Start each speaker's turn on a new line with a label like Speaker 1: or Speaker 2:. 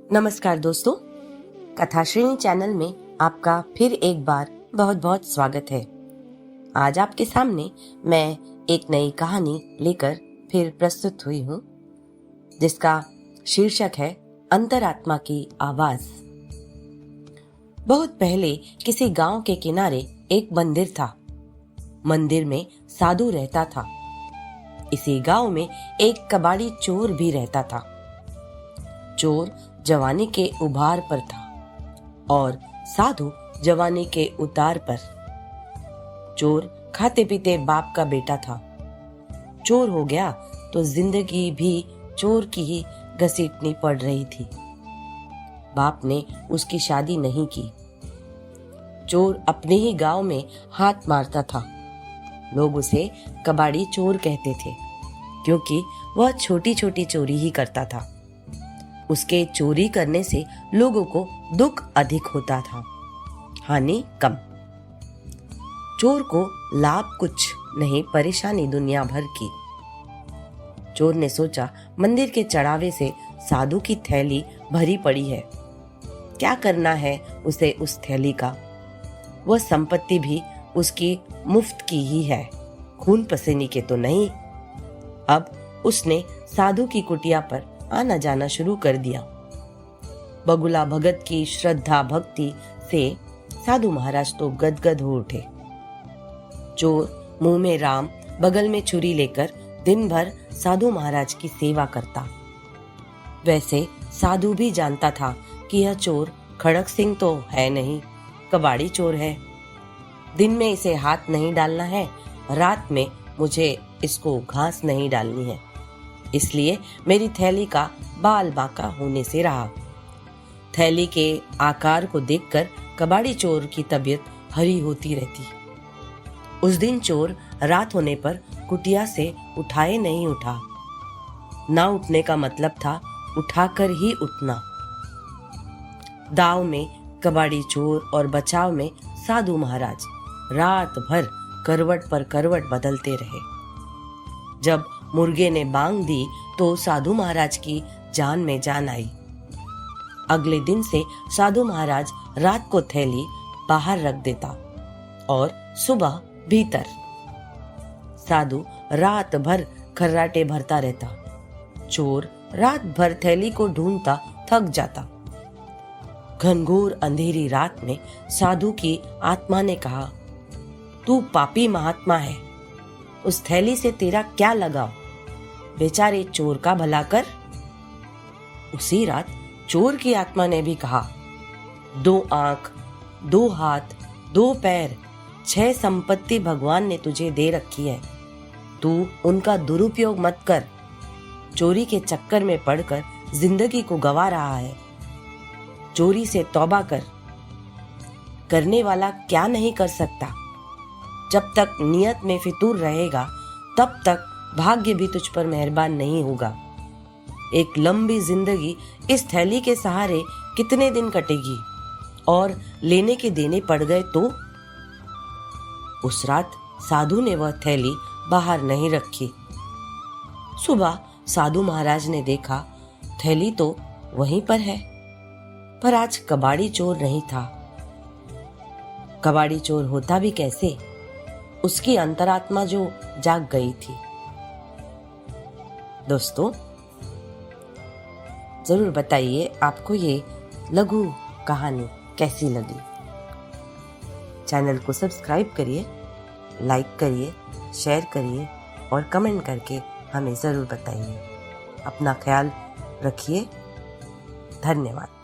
Speaker 1: नमस्कार दोस्तों, कथाश्रेणी चैनल में आपका फिर एक बार बहुत बहुत स्वागत है। आज आपके सामने मैं एक नई कहानी लेकर फिर प्रस्तुत हुई हूँ, जिसका शीर्षक है अंतरात्मा की आवाज। बहुत पहले किसी गांव के किनारे एक मंदिर था। मंदिर में साधु रहता था। इसी गांव में एक कबाड़ी चोर भी रहता था। चोर जवानी के उभार पर था और साधु जवानी के उतार पर। चोर खाते पीते बाप का बेटा था। चोर हो गया तो जिंदगी भी चोर की ही घसीटनी पड़ रही थी। बाप ने उसकी शादी नहीं की। चोर अपने ही गांव में हाथ मारता था। लोग उसे कबाड़ी चोर कहते थे, क्योंकि वह छोटी छोटी चोरी ही करता था। उसके चोरी करने से लोगों को दुख अधिक होता था, हानि कम। चोर को लाभ कुछ नहीं, परेशानी दुनिया भर की। चोर ने सोचा, मंदिर के चढ़ावे से साधु की थैली भरी पड़ी है, क्या करना है उसे उस थैली का। वह संपत्ति भी उसकी मुफ्त की ही है, खून पसीने के तो नहीं। अब उसने साधु की कुटिया पर आना जाना शुरू कर दिया। बगुला भगत की श्रद्धा भक्ति से साधु महाराज तो गदगद हो उठे। चोर मुंह में राम, बगल में छुरी लेकर दिन भर साधु महाराज की सेवा करता। वैसे साधु भी जानता था कि यह चोर खड़क सिंह तो है नहीं, कबाड़ी चोर है। दिन में इसे हाथ नहीं डालना है, रात में मुझे इसको घास नहीं डालनी है, इसलिए मेरी थैली का बाल बांका होने से रहा। थैली के आकार को देखकर कबाड़ी चोर की तबीयत हरी होती रहती। उस दिन चोर रात होने पर कुटिया से उठाए नहीं उठा। ना उठने का मतलब था उठाकर ही उठना। दाव में कबाड़ी चोर और बचाव में साधु महाराज रात भर करवट पर करवट बदलते रहे। जब मुर्गे ने बांग दी तो साधु महाराज की जान में जान आई। अगले दिन से साधु महाराज रात को थैली बाहर रख देता और सुबह भीतर। साधु रात भर खर्राटे भरता रहता। चोर रात भर थैली को ढूंढता थक जाता। घनघोर अंधेरी रात में साधु की आत्मा ने कहा, तू पापी महात्मा है, उस थैली से तेरा क्या लगाव, बेचारे चोर का भला कर। उसी रात चोर की आत्मा ने भी कहा, 2 आंख, 2 हाथ, 2 पैर, 6 संपत्ति भगवान ने तुझे दे रखी है, तू उनका दुरुपयोग मत कर। चोरी के चक्कर में पड़कर जिंदगी को गंवा रहा है। चोरी से तौबा कर। करने वाला क्या नहीं कर सकता। जब तक नियत में फितूर रहेगा, तब तक भाग्य भी तुझ पर मेहरबान नहीं होगा। एक लंबी जिंदगी इस थैली के सहारे कितने दिन कटेगी, और लेने के देने पड़ गए तो। उस रात साधु ने वह थैली बाहर नहीं रखी। सुबह साधु महाराज ने देखा, थैली तो वहीं पर है, पर आज कबाड़ी चोर नहीं था। कबाड़ी चोर होता भी कैसे? उसकी अंतरात्मा जो जाग गई थी। दोस्तों, जरूर बताइए आपको ये लघु कहानी कैसी लगी। चैनल को सब्सक्राइब करिए, लाइक करिए, शेयर करिए और कमेंट करके हमें जरूर बताइए। अपना ख्याल रखिए। धन्यवाद।